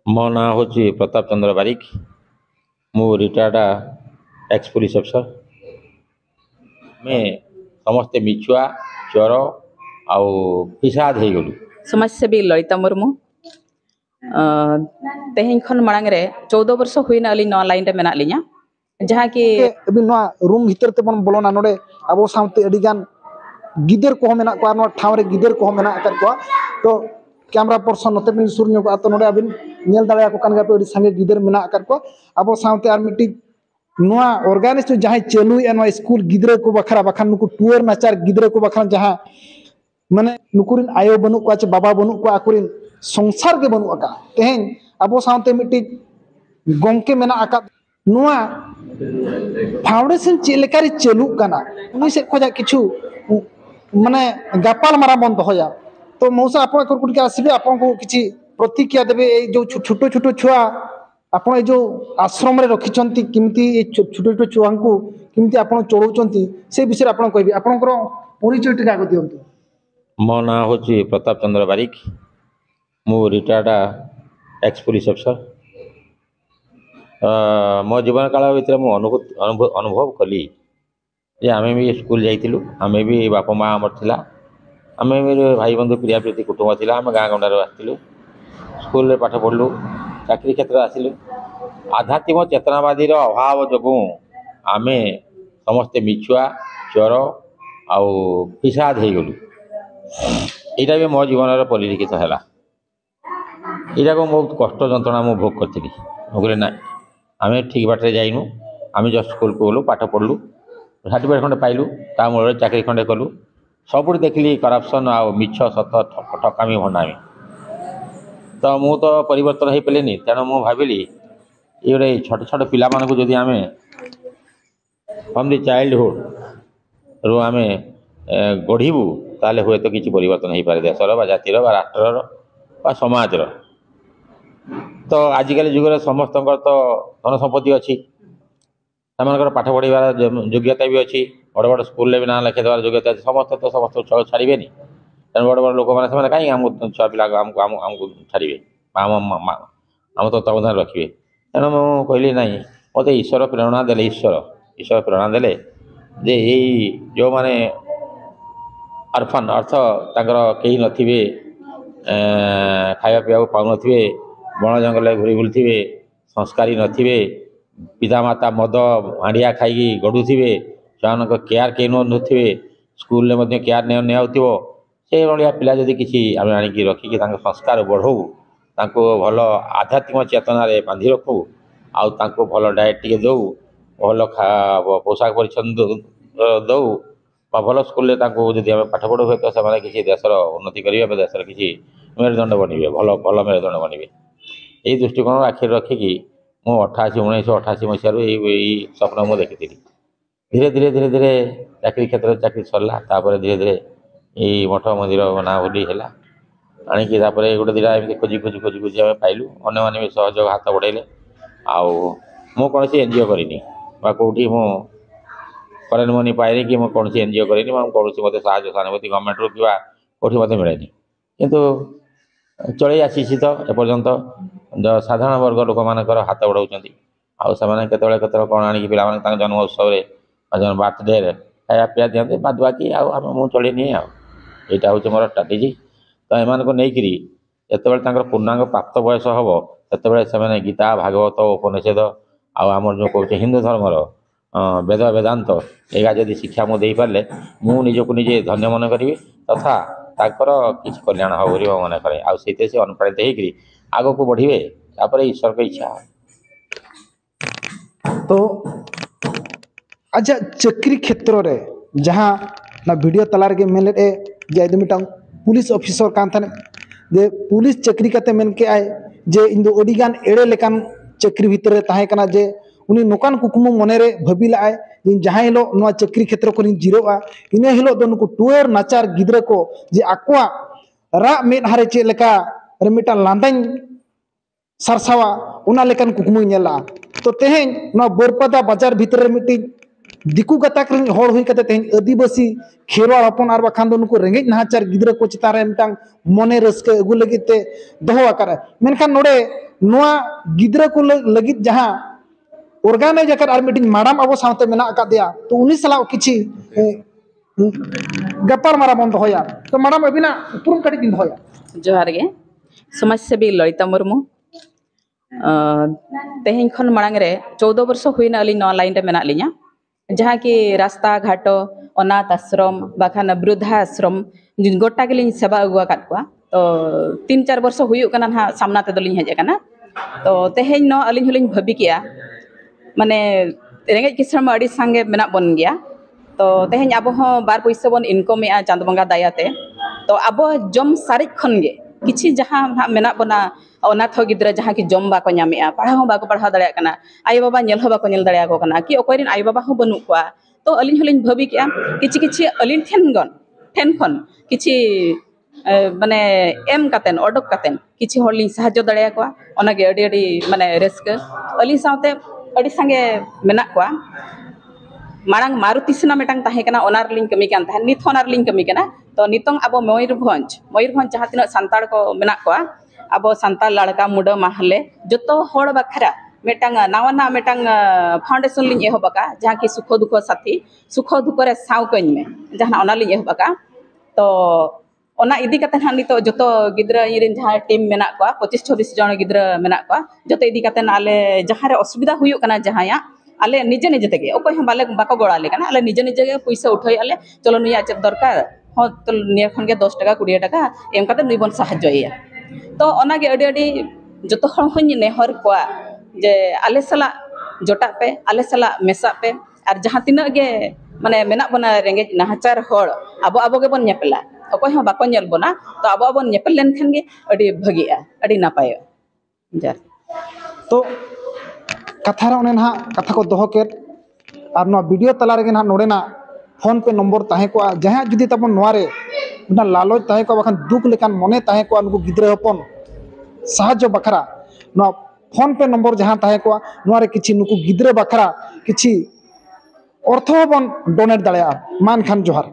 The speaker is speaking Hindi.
मो ना हूँ प्रताप चंद्र बारिक। मु रिटायर्ड एक्स पुलिस अफिसर। मैं समस्ते मिछुआ चोर आउ फिसाद हो गलु। समाजसेवी ललिता मुर्मू तेहन खन मांग रे 14 वर्ष हुईना अली नवा लाइन रे मेना लिया जहाँ की अभी रूम भीतर ते बन बोलोना नोडे अब सामते अडिगान गिदर को मेना को नोडे ठाव रे गिदर को मेना कर को तो कैमरा पर्सन नते बिन सुर न्यो तो नोडे अबिन नेल दाड़ा को कान गापे संगे गिदर मेना कर को अब सामते आर मिटी नोआ ऑर्गेनाइज जहाँ चालू है स्कूल गिदर को बखरा बखान नुकु टूर नाचार गिदर को बखरा जहाँ माने नुकुरिन आयो बनु को आचे बाबा बनु को आकुरिन संसार के बनु आका तेहेन अब सामते मिटी गोंके मेना आका नुआ फाउंडेशन चेलेकारी चालू कना उनी से खोजा किछु माने गापाल मारा बन दहया तो मौसा आपण कुट के आसीबे आपण को किछि प्रतिक्रिया देबे ए जो छोटो छोटो छुआ आपण ए जो आश्रम रे रखिचंती किमती ए छोटो छोटो छुआ को किमती आपण चोरौचंती से विषय आपण कहबी आपणकर परिचय टिका को दियंतु। मो ना हूँ प्रताप चंद्र बारिक। मु रिटायर्ड एक्स पुलिस अफिसर। मो जीवन काल भर अनुभव कली जे आमे भी स्कूल जाइलु आमे भी बापा माँ आमर थिला आमे भी भाई बंधु प्रिया प्रीति कुटुंब थिला आमे गाँ गंडार आसलु स्कूल रे पाठ पढ़लु चाकरी क्षेत्र आसिलु आध्यात्मिक चेतनावादी अभाव जो आमे समस्ते मिछुआ चोर आउ फिसाद हो गलु। यहाँ भी मो जीवन परिलिखित है यहाँ को बहुत कष्ट जंत्रणा मु भोग करी कहले ना आम ठीक बाटे जाइनु आम जस्ट स्कूल को गलु पाठ पढ़लु सर्टिफिकेट खंडे पाइलु ता मूल चाकरी खंडे कलु सब देखिली करप्शन आ मिछ सत ठकामी भंडामी तो मु तो परिवर्तन हो पारे तेणु मु भाविली ये गोटे छोट छोट पिला मानक जदि आम फ्रॉम द चाइल्डहुड रू आम गढ़ू ताले हुए तो किसी परिवर्तन हो पारे देशर बा जातिर बा राष्ट्रर बा समाजर। तो आजिकल जुगे समस्त तो धन संपत्ति अच्छी से पाठ पढ़ार योग्यता भी अच्छी बड़ बड़ स्कूल भी ना लिखे देवार योग्यता अच्छी समस्त तो समस्त छुआ छाड़े तेणु बड़ बड़ लोक मैंने कहीं आमको छुआ पिला आमको छाड़े आम तत्वावधान रखिए तेणु मुझे कहली ना मत ईश्वर प्रेरणा देले ईश्वर प्रेरणा देले जे यही जो माने अर्फन अर्थ तांकर कहीं नथिबे खाया पीवा पाऊन बण जंगल घूरी बुलूवे संस्कारी नथिबे पितामाता मद हांडिया खाई गड़ुवे से केयार कहीं नौथे स्कूल में केयार नियाउथिबो से भाया पिला जदि किसी आम आणिकी रखिकी संस्कार बढ़ऊ तांको भल आध्यात्मिक चेतना बांधि रखू आउ भल डाएट टे दऊ भल पोशाक परिच्छन दऊ भल स्कूल जदि आम पाठ पढ़ू तो से किसी देशर उन्नति करेंगे देशर किसी मेरुदंड बनवे भल भल मेरुदंड बनवे यही दृष्टिकोण आखिर रखिकी मु 1988 मसीह यही स्वप्न मुझे देखी धीरे धीरे धीरे धीरे चाकरी क्षेत्र चाकरी सरला धीरे धीरे यही मठ मंदिर ना बोली है आणिकी गोटे दिटा एमती खोजी खोजी खोजी खोजी आम पाइलु अन्य मैंने भी सहयोग हाथ बढ़ेले आउ मु कौन एनजीओ करनी कौटी मु फरेन मनी पाए कि कौन एनजीओ करनी कौन मत सहानुभूति गवर्नमेंट रू कि कौटी मत मिले किंतु चल आसी तो एपर्यंत साधारण वर्ग लोक मानकर हाथ बढ़ाऊँ आते कौन आणिक पे जन्म उत्सव बर्थडे खाया पीया दिखते बाद बाकी आम चलनी यहाँ हूँ मोर स्ट्राटेजी तो एम को लेकिन जो पूर्णांग प्राप्त बयस हम से गीता भागवत उपनिषद आम जो कहे हिंदू धर्मर वेद वेदांत एगा जदि शिक्षा मुझे पारे मु निजक निजे धन्य मन करी तथा ताकर किसी कल्याण हम बोली मन करे आते से अनुप्राणित होकर आग को बढ़े तापर ईश्वर की इच्छा। तो अच्छा चाकरी क्षेत्र रे जहाँ ना वीडियो तलार के मेन ले जे मिटा पुलिस ऑफिसर कान थाने जे पुलिस चाकरी करते मेन के आए जे इन दो ओडिगान एड़े लेकान चाकरी भीतर ताहे कना जे उनी नोकान कुकुमु मने रे भाबी लाए जहाँ हिलो नोआ चाकरी क्षेत्र को जीरोआ इन हिलो दो नुकु टुअर नाचार गिद्रे को जे आकुआ रा मेद हारे चे लेका रे मिटा लांदाñ सरसावा उना लेकान कुकुमु नेला तो तेहें नोआ बोरपदा बाजार भीतर रे मिटी दिकू गताक रेन हड़ हुई कते तेहन आदिवासी खेरवाड़ हपन आर बाखान दो नुकु रेंगेज नाहाचार गिद्रा को चितान रे मिटांग मने रस्के अगु लगित ते दोहो आकारा मेनखान नोडे नोआ गिद्रा को लगित जहां ऑर्गेनाइज आकार आर मीटिंग मैडम अब सावते मेना आका दिया तो उनी सला किछि गपार मारा बन दोया तो मैडम अबिना उपरुम कटी दिन दोया जोहार गे समाज सेवी ललिता मुर्मू तेहन खन मांग रे 14 वर्ष हुईना अली नौ लाइन रे मेना लिया जहाँ कि रास्ता घाट अनाथ आश्रम बाखान वृद्धाश्रम गोटा के सेवा अगुआ को तो 3-4 वर्ष हुई ना सामना ते दलिन हेजना तो तेहन न अली हलिन भाभी किया माने रेंगेज किसान में अड़ी संगे मेना बन गया तो तेहन अब बार पैसा बन इनकम चांद बंगा दायाते तो अब जम सारिक खन गे किछि जहाँ मेना बना अनाथ गिद्रा जहाँ की जम बाको नामे पढ़ा बाको पढ़ा दाड़ा कना आय बाबा नेल बाको नेल दाड़ा को कना कि अकोयरिन आय बाबा हो बनु को तो अलिन हलिन भाभी किया किछि किछि अलिन ठेन खन किछि माने एम कातेन ओडक कातेन किछि हलिन सहाय्य दाड़ा को ओनागे अडी अडी माने रिस्क अलिन साथे अडी संगे मेना को मांग मारुति सेना मेटांग ताहे कना ओनार लिंग कमी कान ताहे नित ओनार लिंग कमी कना तो नितों अब मयूरभंज जहाँ तीन सानताड़ को मेना को अब सानताल लड़का मुडा माहले जो हड़ बाखरा मेटांग नावा मेटांग फाउंडेशन लिंग एहबका जहाँ कि सुख दुख साथी सुख दुख रे साव कኝ में जहाँ ओना लिंग एहबका तो ओना इदी कते ना नितो जो गिद्रा इरेन जहाँ टीम मेना को 25-26 जन गिद्रा मेना को जो इदी कते आले जहाँ रे असुविधा हुई कना जहाँ आले निजे निजे तेगे अकोय हम बाले बाको गोड़ाले कना आले निजे निजे के पैसा उठाई आले चलो निया चेक दरकार हाँ तो निया खन के 10 टाका 20 टाका एम काते नुई बन सहाय्य तो ओनागे अडी अडी जतो हर हन नेहर को जे आले सला जोटा पे आले सला मेसा पे और जहाँ तीना गे माने मेना बना रेंगे नाहाचार हड़ अब गे बन नेपेला अकोय हम बाको नेल बना तो अब बन नेपेल लेन खन गे अडी भागिया अडी नापाय जार तो कथा रे ओने ना कथा को दोहो के और नो वीडियो तला रे ना नोडे ना फोन पे नंबर ताहे को जहाँ जुदी तबन नोरे ना लालच ताहे को बखान दुख लेकान मने ताहे को नुकु गिद्रा हपन सहाय्य बखरा नो फोन पे नंबर जहाँ ताहे को नोरे किछि नुकु गिद्रा बखरा किछि अर्थ बन डोनेट दाड़या मान खान जोहार।